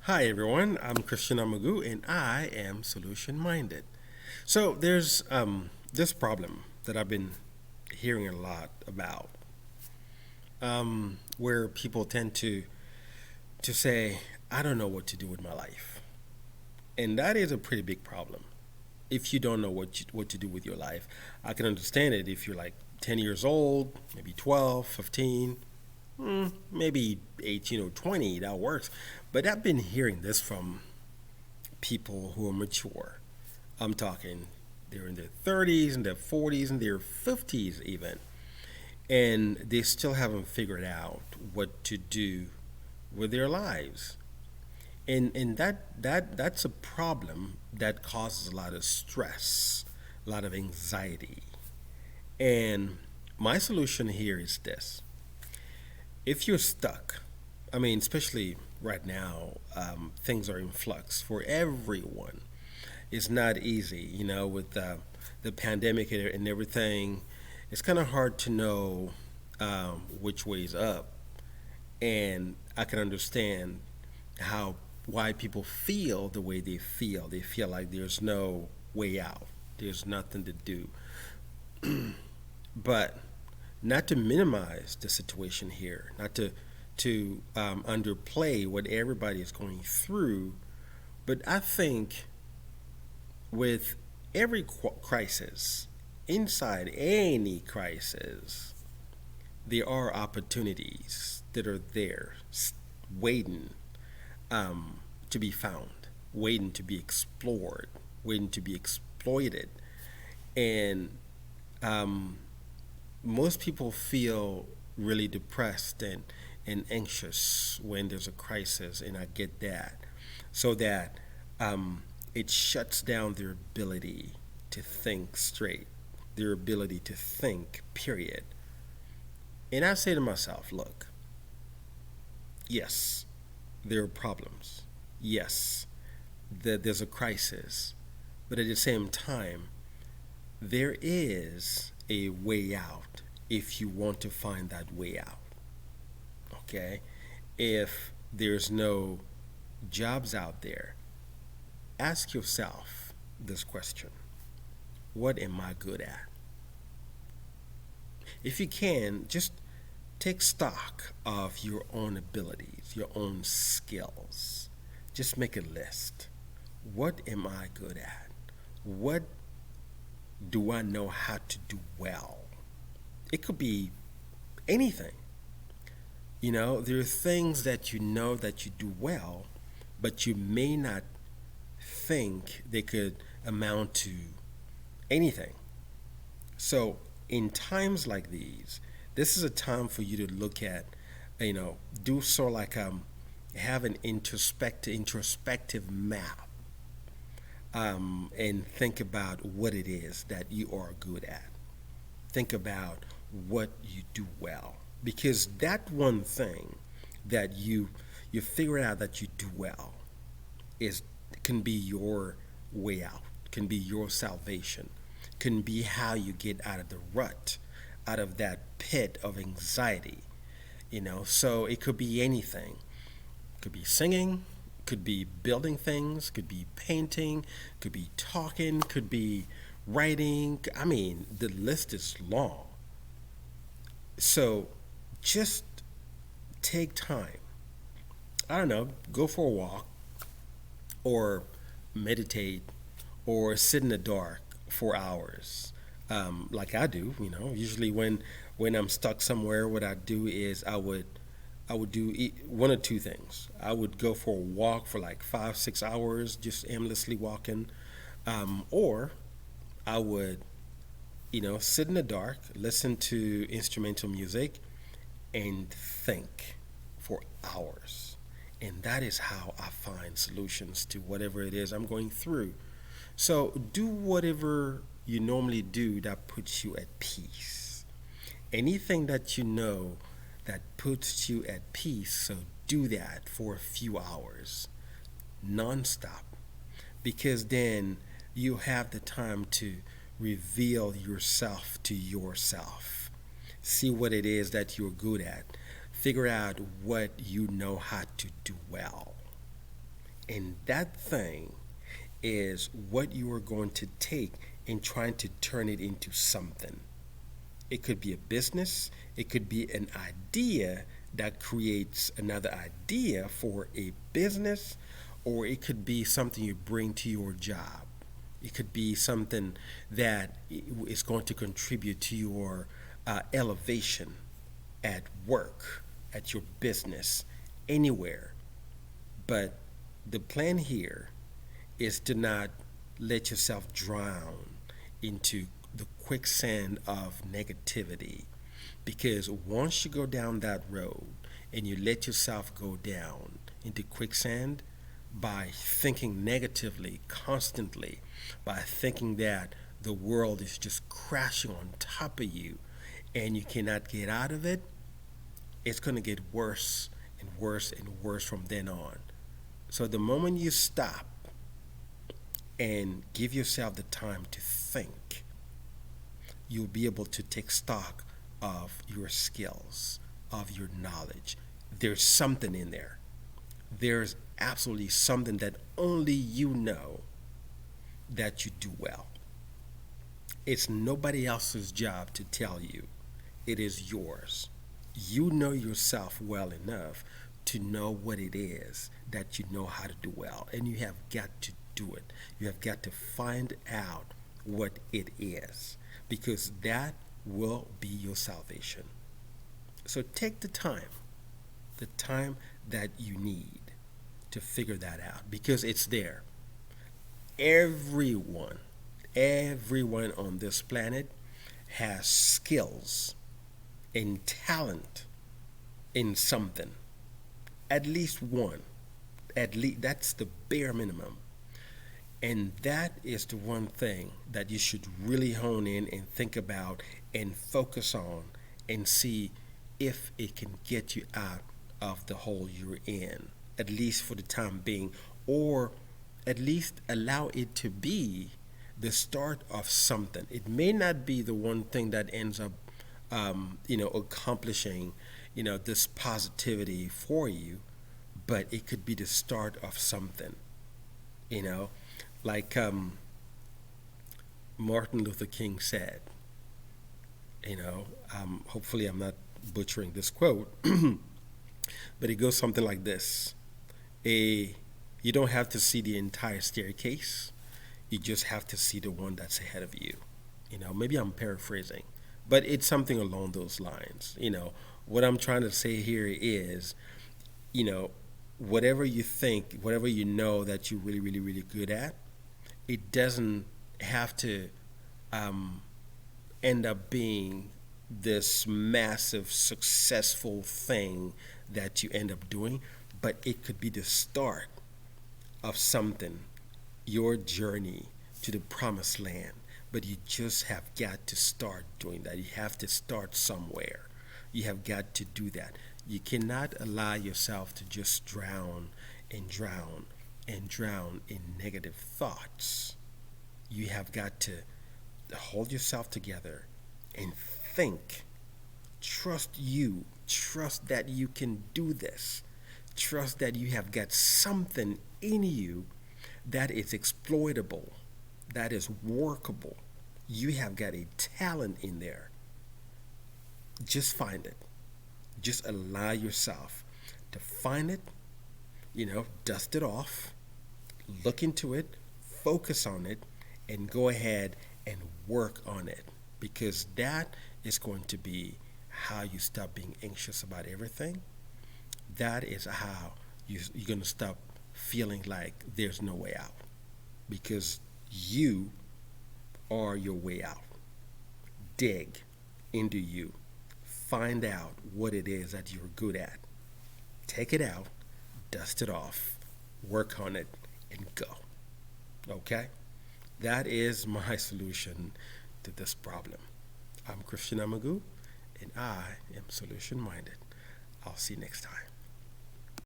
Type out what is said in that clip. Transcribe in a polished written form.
Hi, everyone. I'm Christian Amagu, and I am solution minded. So, there's this problem that I've been hearing a lot about, where people tend to say, "I don't know what to do with my life," and that is a pretty big problem. If you don't know what to do with your life, I can understand it if you're like 10 years old, maybe 12, 15, maybe 18 or 20, that works. But I've been hearing this from people who are mature. I'm talking they're in their 30s and their 40s and their 50s even, and they still haven't figured out what to do with their lives. And that's a problem that causes a lot of stress, a lot of anxiety. And my solution here is this: if you're stuck, I mean, especially right now, things are in flux for everyone. It's not easy, with the pandemic and everything. It's kind of hard to know which way's up, and I can understand how why people feel the way they feel. They feel like there's no way out. There's nothing to do. But not to minimize the situation here, not to underplay what everybody is going through, but I think with every crisis, inside any crisis, there are opportunities that are there, waiting to be found, waiting to be explored, waiting to be exploited, and um, most people feel really depressed and anxious when there's a crisis, and I get that. So that it shuts down their ability to think straight, their ability to think, period. And I say to myself, look, yes, there are problems. Yes, that there's a crisis. But at the same time, there is a way out if you want to find that way out. Okay? If there's no jobs out there, ask yourself this question: what am I good at? If you can, just take stock of your own abilities, your own skills. Just make a list. What am I good at? What do I know how to do well? It could be anything. There are things that you know that you do well, but you may not think they could amount to anything. So, in times like these, this is a time for you to look at, do sort of like have an introspective map, and think about what it is that you are good at. Think about what you do well, because that one thing that you figure out that you do well is can be your way out, can be your salvation, can be how you get out of the rut, out of that pit of anxiety. So it could be anything. Could be singing, could be building things, could be painting, could be talking, could be writing. I mean, the list is long. So just take time. I don't know, go for a walk, or meditate, or sit in the dark for hours, like I do. Usually when I'm stuck somewhere, what I do is I would do one or two things. I would go for a walk for like 5 6 hours, just aimlessly walking, or I would sit in the dark, listen to instrumental music, and think for hours. And that is how I find solutions to whatever it is I'm going through. So do whatever you normally do that puts you at peace. Anything that you know that puts you at peace, so do that for a few hours, nonstop, because then you have the time to reveal yourself to yourself. See what it is that you're good at. Figure out what you know how to do well. And that thing is what you are going to take and trying to turn it into something. It could be a business, it could be an idea that creates another idea for a business, or it could be something you bring to your job. It could be something that is going to contribute to your elevation at work, at your business, anywhere. But the plan here is to not let yourself drown into the quicksand of negativity. Because once you go down that road and you let yourself go down into quicksand by thinking negatively constantly, by thinking that the world is just crashing on top of you and you cannot get out of it, it's going to get worse and worse and worse from then on. So the moment you stop and give yourself the time to think, you'll be able to take stock of your skills, of your knowledge. There's something in there. There's absolutely something that only you know that you do well. It's nobody else's job to tell you. It is yours. You know yourself well enough to know what it is that you know how to do well, and you have got to do it. You have got to find out what it is, because that will be your salvation. So take the time that you need to figure that out, because it's there. Everyone, everyone on this planet has skills and talent in something. At least one. At least that's the bare minimum. And that is the one thing that you should really hone in and think about and focus on and see if it can get you out of the hole you're in, at least for the time being, or at least allow it to be the start of something. It may not be the one thing that ends up, accomplishing, this positivity for you, but it could be the start of something, you know, like Martin Luther King said, hopefully I'm not butchering this quote, but it goes something like this. You don't have to see the entire staircase. You just have to see the one that's ahead of you. Maybe I'm paraphrasing, but it's something along those lines. What I'm trying to say here is, whatever you think, whatever you know that you're really, really, really good at, it doesn't have to end up being this massive, successful thing that you end up doing, but it could be the start of something, your journey to the promised land. But you just have got to start doing that. You have to start somewhere. You have got to do that. You cannot allow yourself to just drown and drown and drown in negative thoughts. You have got to hold yourself together and think. Trust you. Trust that you can do this. Trust that you have got something in you that is exploitable, that is workable. You have got a talent in there. Just find it. Just allow yourself to find it, dust it off, look into it, focus on it, and go ahead and work on it, because that is going to be how you stop being anxious about everything. That is how you're going to stop feeling like there's no way out, because you are your way out. Dig into you. Find out what it is that you're good at. Take it out, dust it off, work on it, and go. Okay? That is my solution to this problem. I'm Christian Amagu, and I am solution minded. I'll see you next time.